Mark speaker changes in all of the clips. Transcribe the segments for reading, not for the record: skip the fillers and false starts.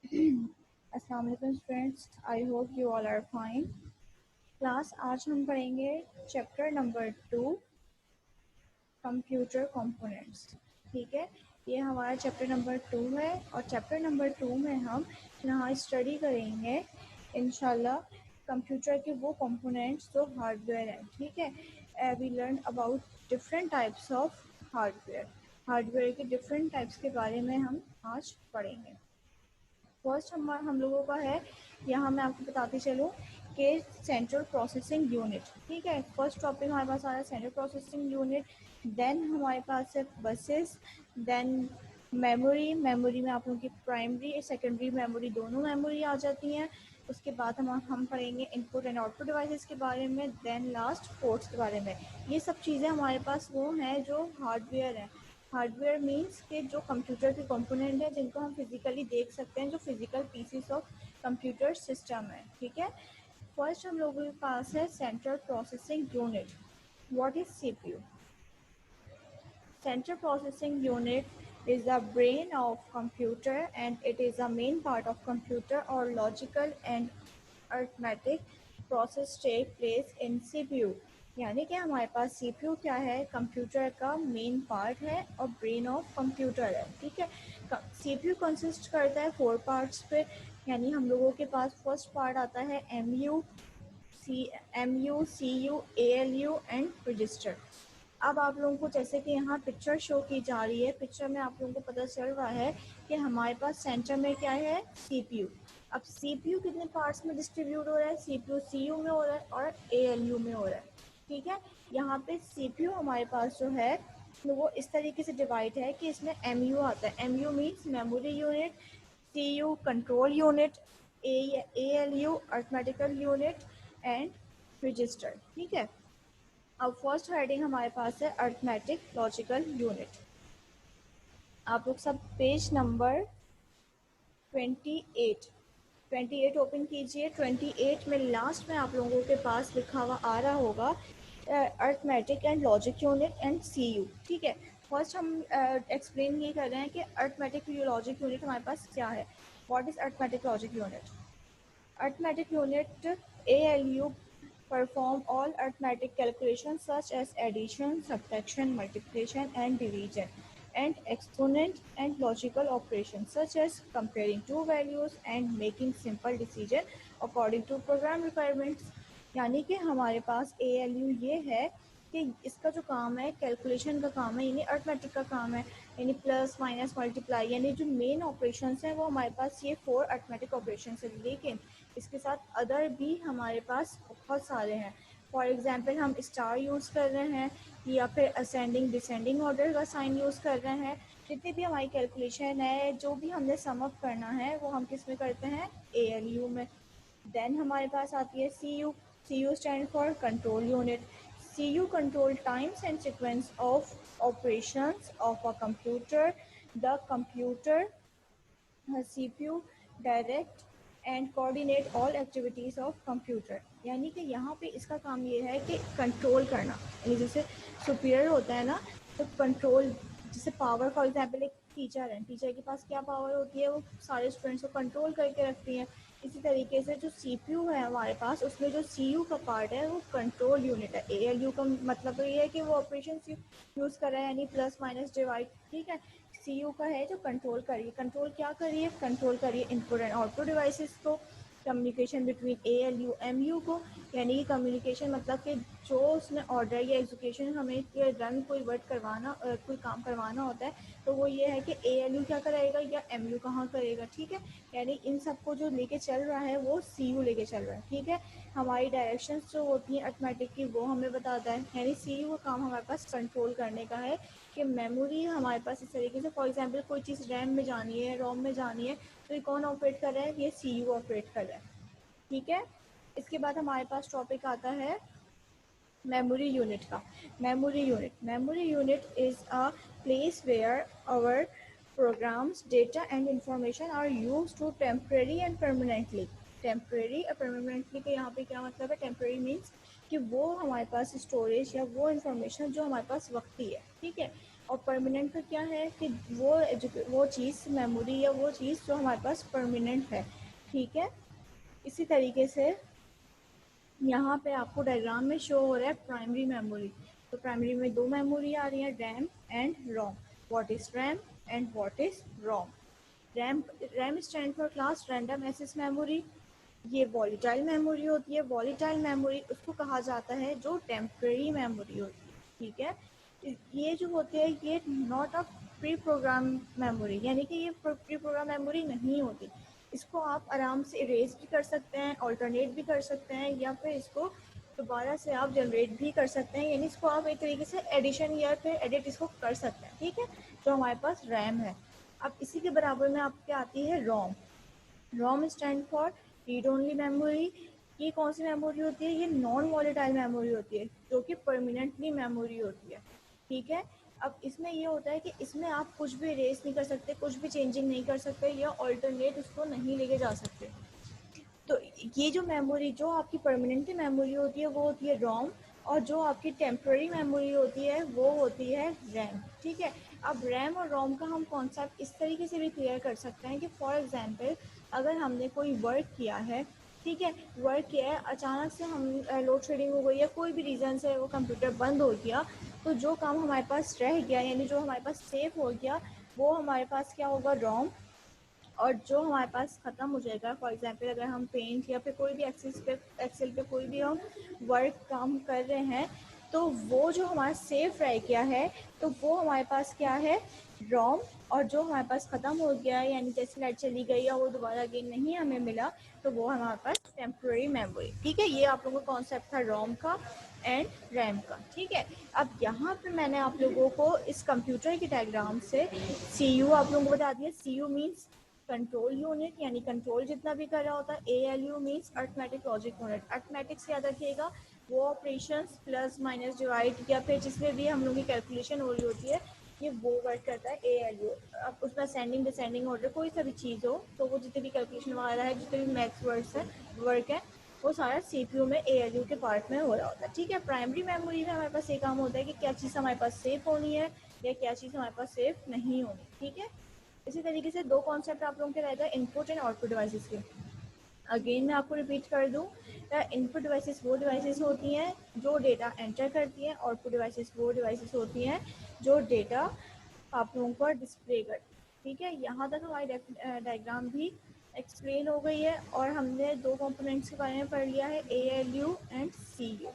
Speaker 1: अस्सलाम वालेकुम students, I hope you all are fine. Class आज हम पढ़ेंगे चैप्टर नंबर 2 कंप्यूटर कंपोनेंट्स। ठीक है, ये हमारा चैप्टर नंबर 2 है और चैप्टर नंबर 2 में हम यहाँ स्टडी करेंगे इंशाल्लाह कंप्यूटर के वो कंपोनेंट्स जो हार्डवेयर हैं। ठीक है, we learn about different types of hardware के डिफरेंट टाइप्स के बारे में हम आज पढ़ेंगे। फर्स्ट हम लोगों का है, यहाँ मैं आपको बताती चलूँ कि सेंट्रल प्रोसेसिंग यूनिट। ठीक है, फर्स्ट टॉपिक हमारे पास आ रहा है सेंट्रल प्रोसेसिंग यूनिट। देन हमारे पास है बसेस, देन मेमोरी में आप लोगों की प्राइमरी सेकेंडरी मेमोरी दोनों मेमोरी आ जाती हैं। उसके बाद हम पढ़ेंगे इनपुट एंड आउटपुट डिवाइसेस के बारे में, देन लास्ट पोर्ट्स के बारे में। ये सब चीज़ें हमारे पास वो हैं जो हार्डवेयर हैं। हार्डवेयर मीन्स के जो कंप्यूटर के कंपोनेंट हैं जिनको हम फिजिकली देख सकते हैं, जो physical pieces of computer system है। ठीक है, फर्स्ट हम लोगों के पास है central processing unit. What is CPU? Central Processing Unit is the brain of computer and it is a main part of computer or logical and arithmetic process take place in CPU। यानी कि हमारे पास CPU क्या है, computer का main part है और brain of computer है। ठीक है, CPU कंसिस्ट करता है 4 पार्ट्स पे। यानी हम लोगों के पास फर्स्ट पार्ट आता है MU, CU, ALU and register. अब आप लोगों को जैसे कि यहाँ पिक्चर शो की जा रही है, पिक्चर में आप लोगों को पता चल रहा है कि हमारे पास सेंटर में क्या है, सीपीयू। अब सीपीयू कितने पार्ट्स में डिस्ट्रीब्यूट हो रहा है, सीपीयू सीयू में हो रहा है और एएलयू में हो रहा है। ठीक है, यहाँ पे सीपीयू हमारे पास जो है वो इस तरीके से डिवाइड है कि इसमें एमयू आता है। MU means memory unit, CU control unit, ALU arithmetical unit and register. ठीक है, अब फर्स्ट हेडिंग हमारे पास है अर्थमेटिक लॉजिकल यूनिट। आप लोग सब पेज नंबर 28 ओपन कीजिए। 28 में लास्ट में आप लोगों के पास लिखा हुआ आ रहा होगा arithmetic and logic unit and CU. ठीक है, फर्स्ट हम एक्सप्लेन ये कर रहे हैं कि अर्थमेटिक लॉजिक यूनिट हमारे पास क्या है। What is arithmetic logic unit? Arithmetic unit ALU perform all arithmetic calculations such as addition, subtraction, multiplication and division and exponent and logical operations such as comparing two values and making simple decision according to program requirements। यानी कि हमारे पास ALU ये है कि इसका जो काम है कैलकुलेशन का काम है, यानी अर्थमेटिक का काम है, यानी प्लस माइनस मल्टीप्लाई, यानी जो मेन ऑपरेशंस हैं वो हमारे पास ये 4 अर्थमेटिक ऑपरेशंस है। लेकिन इसके साथ अदर भी हमारे पास बहुत सारे हैं। फॉर एग्जांपल हम स्टार यूज़ कर रहे हैं या फिर असेंडिंग डिसेंडिंग ऑर्डर का साइन यूज़ कर रहे हैं। जितनी भी हमारी कैलकुलेशन है, जो भी हमने सम अप करना है वो हम किस में करते हैं, ALU में। देन हमारे पास आती है CU। CU stand for control unit. CU control times and sequence of operations of a computer. The computer CPU direct and coordinate all activities of computer. यानी कि यहाँ पे इसका काम ये है कि कंट्रोल करना, यानी जैसे सुपीरियर होता है ना, तो कंट्रोल, जैसे पावर फॉर एग्जांपल एक टीचर है, टीचर के पास क्या पावर होती है, वो सारे स्टूडेंट्स को कंट्रोल करके रखती है। इसी तरीके से जो CPU है हमारे पास, उसमें जो CU का पार्ट है वो कंट्रोल यूनिट है। ALU का मतलब तो ये है कि वो ऑपरेशन यूज़ कर रहा है, यानी प्लस माइनस डिवाइड। ठीक है, CU का है जो कंट्रोल करिए, कंट्रोल क्या करिए, कंट्रोल करिए इनपुट एंड आउटपुट डिवाइसेस को, कम्युनिकेशन बिटवीन ALU MU को, यानी कि कम्युनिकेशन मतलब कि जो उसमें ऑर्डर या एग्जीक्यूशन हमें रन कोई वर्ड करवाना, कोई काम करवाना होता है, तो वो ये है कि ALU क्या करेगा या MU कहाँ करेगा। ठीक है, यानी इन सबको जो लेके चल रहा है वो CU लेके चल रहा है। ठीक है, हमारी डायरेक्शंस जो होती हैं अर्थमेटिक की वो हमें बताता है, यानी CU का काम हमारे पास कंट्रोल करने का है कि मेमोरी हमारे पास इस तरीके से, फॉर एग्जांपल कोई चीज़ रैम में जानी है, रोम में जानी है, तो ये कौन ऑपरेट कर रहा है, ये CU ऑपरेट कर रहा है। ठीक है, इसके बाद हमारे पास टॉपिक आता है मेमोरी यूनिट का। Memory unit is a place where our programs, data and information are used to temporary and permanently। Temporary और परमानेंटली के यहाँ पे क्या मतलब है, टेम्परेरी मीन्स कि वो हमारे पास स्टोरेज या वो इन्फॉर्मेशन जो हमारे पास वक्ती है। ठीक है, और परमानेंट का क्या है कि वो चीज़ मेमोरी या वो चीज़ जो हमारे पास परमानेंट है, ठीक है। इसी तरीके से यहाँ पे आपको डायग्राम में शो हो रहा है प्राइमरी मेमोरी। तो प्राइमरी में दो मेमोरी आ रही है, RAM and ROM. What is RAM and what is ROM? RAM stand for class random access memory. ये वॉलीटाइल मेमोरी होती है। वॉलीटाइल मेमोरी उसको कहा जाता है जो टेम्परेरी मेमोरी होती है, ठीक है। ये जो होती है ये not a pre program memory, यानी कि ये प्री प्रोग्राम मेमोरी नहीं होती। इसको आप आराम से इरेज भी कर सकते हैं, ऑल्टरनेट भी कर सकते हैं, या फिर इसको दोबारा से आप जनरेट भी कर सकते हैं, यानी इसको आप एक तरीके से एडिशन या फिर एडिट इसको कर सकते हैं, ठीक है। जो हमारे पास रैम है। अब इसी के बराबर में आपके आती है ROM. ROM stand for read only memory. ये कौन सी मेमोरी होती है? ये नॉन वॉलेटाइल मेमोरी होती है, जो कि परमानेंटली मेमोरी होती है, ठीक है। अब इसमें ये होता है कि इसमें आप कुछ भी इरेज नहीं कर सकते, कुछ भी चेंजिंग नहीं कर सकते, या ऑल्टरनेट उसको नहीं लेके जा सकते। तो ये जो मेमोरी जो आपकी परमानेंटली मेमोरी होती है वो होती है रोम, और जो आपकी टेम्पररी मेमोरी होती है वो होती है रैम, ठीक है। अब रैम और रोम का हम कॉन्सेप्ट इस तरीके से भी क्लियर कर सकते हैं कि फॉर एग्जांपल अगर हमने कोई वर्क किया है, ठीक है, वर्क किया है, अचानक से हम लोड शेडिंग हो गई या कोई भी रीज़न से वो कंप्यूटर बंद हो गया, तो जो काम हमारे पास रह गया यानी जो हमारे पास सेव हो गया वो हमारे पास क्या होगा? रोम। और जो हमारे पास ख़त्म हो जाएगा, फॉर एग्जांपल अगर हम पेंट या फिर कोई भी एक्सेल पे कोई भी हम वर्क काम कर रहे हैं, तो वो जो हमारा सेव रह गया है तो वो हमारे पास क्या है? रोम। और जो हमारे पास ख़त्म हो गया है, यानी जैसे लाइट चली गई या वो दोबारा अगेन नहीं हमें मिला, तो वो हमारे पास टेम्प्रेरी मेमोरी, ठीक है। ये आप लोगों का कॉन्सेप्ट था रोम का एंड रैम का, ठीक है। अब यहाँ पे मैंने आप लोगों को इस कंप्यूटर के डायग्राम से सीयू आप लोगों को बता दिया। सीयू मीन्स कंट्रोल यूनिट, यानी कंट्रोल जितना भी कर रहा होता है। ALU means arithmetic logic unit. Arithmetic से याद रखिएगा वो ऑपरेशंस प्लस माइनस डिवाइड या फिर जिसमें भी हम लोग की कैलकुलेशन हो रही होती है, ये वो वर्क करता है ALU। अब उसमें असेंडिंग डिसेंडिंग ऑर्डर कोई सा भी चीज़ हो तो वो जितने भी कैलकुलेशन वगैरह है, जितने भी मैथ्स वर्क है, वो सारा CPU में ALU के पार्ट में हो रहा होता है, ठीक है। प्राइमरी मेमोरी में हमारे पास ये काम होता है कि क्या चीज़ हमारे पास सेफ होनी है या क्या चीज़ हमारे पास सेफ नहीं होनी, ठीक है। इसी तरीके से दो कॉन्सेप्ट आप लोगों के रहता है इनपुट एंड आउटपुट डिवाइसेस के। अगेन मैं आपको रिपीट कर दूं, इनपुट डिवाइसेस वो डिवाइसेस होती हैं जो डेटा एंटर करती हैं, आउटपुट डिवाइसेस वो डिवाइसेस होती हैं जो डेटा आप लोगों को डिस्प्ले करती हैं, ठीक है। यहाँ तक हमारी डायग्राम भी एक्सप्लेन हो गई है और हमने दो कंपोनेंट्स के बारे में पढ़ लिया है, ALU एंड CU।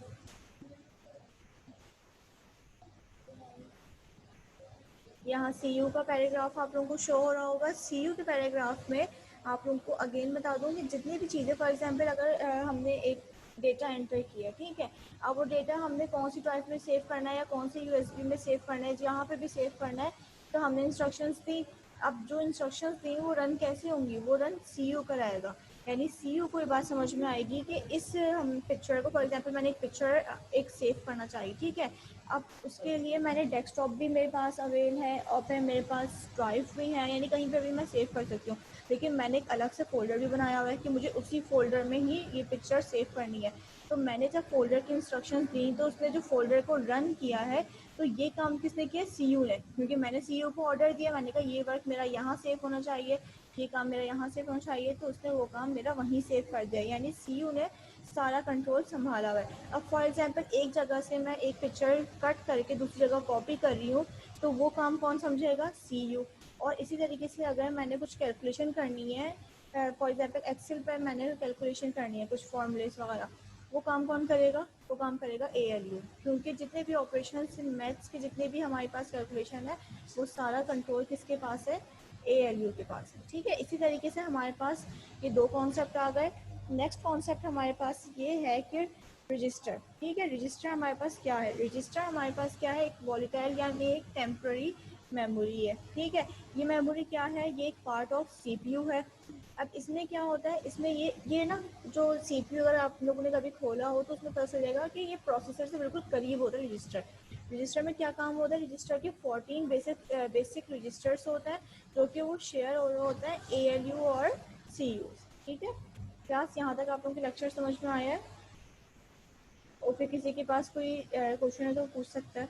Speaker 1: यहाँ CU का पैराग्राफ आप लोगों को शो हो रहा होगा। CU के पैराग्राफ में आप लोगों को अगेन बता दूँ कि जितनी भी चीज़ें, फॉर एग्जांपल अगर हमने एक डेटा एंटर किया, ठीक है, अब वो डेटा हमने कौन सी ड्राइव में सेव करना है या कौन सी USB में सेव करना है, जहाँ पे भी सेव करना है, तो हमने इंस्ट्रक्शंस दी। अब जो इंस्ट्रक्शंस दी वो रन कैसे होंगी? वो रन CU कराएगा, यानी CU को ये बात समझ में आएगी कि इस हम पिक्चर को, फॉर एग्जांपल मैंने एक पिक्चर एक सेव करना चाहिए, ठीक है। अब उसके लिए मैंने डेस्कटॉप भी मेरे पास अवेल है और फिर मेरे पास ड्राइव भी है, यानी कहीं पर भी मैं सेव कर सकती हूँ, लेकिन मैंने एक अलग से फ़ोल्डर भी बनाया हुआ है कि मुझे उसी फ़ोल्डर में ही ये पिक्चर सेव करनी है। तो मैंने जब फ़ोल्डर की इंस्ट्रक्शंस दी तो उसने जो फ़ोल्डर को रन किया है, तो ये काम किसने किया? CU ने, क्योंकि मैंने CU को ऑर्डर दिया, मैंने कहा ये वर्क मेरा यहाँ सेव होना चाहिए, ये काम मेरा यहाँ सेव होना चाहिए, तो उसने वो काम मेरा वहीं सेव कर दिया, यानी CU ने सारा कंट्रोल संभाला हुआ है। अब फॉर एग्जांपल एक जगह से मैं एक पिक्चर कट करके दूसरी जगह कॉपी कर रही हूँ, तो वो काम कौन समझेगा? CU। और इसी तरीके से अगर मैंने कुछ कैलकुलेशन करनी है, फॉर एग्जांपल एक्सेल पर मैंने कैलकुलेशन करनी है कुछ फॉर्मूलेस वगैरह, वो काम कौन करेगा? वो काम करेगा ALU, क्योंकि जितने भी ऑपरेशन मैथ्स के जितने भी हमारे पास कैलकुलेशन है वो सारा कंट्रोल किसके पास है? ALU के पास है, ठीक है। इसी तरीके से हमारे पास ये दो कॉन्सेप्ट आ गए। नेक्स्ट कॉन्सेप्ट हमारे पास ये है कि रजिस्टर, ठीक है। रजिस्टर हमारे पास क्या है? रजिस्टर हमारे पास क्या है? एक वॉलेटाइल यानी एक टेम्पररी मेमोरी है, ठीक है। ये मेमोरी क्या है? ये एक पार्ट ऑफ CPU है। अब इसमें क्या होता है, इसमें ये ना जो CPU अगर आप लोगों ने कभी खोला हो तो उसमें पता चलेगा कि ये प्रोसेसर से बिल्कुल करीब होता है रजिस्टर। रजिस्टर में क्या काम होता है? रजिस्टर के 14 बेसिक रजिस्टर्स होते हैं जो कि वो शेयर हो रहा होता है ALU और CU, ठीक है। क्लास यहाँ तक आप लोगों के लेक्चर समझ में आया है? और फिर किसी के पास कोई क्वेश्चन है तो पूछ सकता है।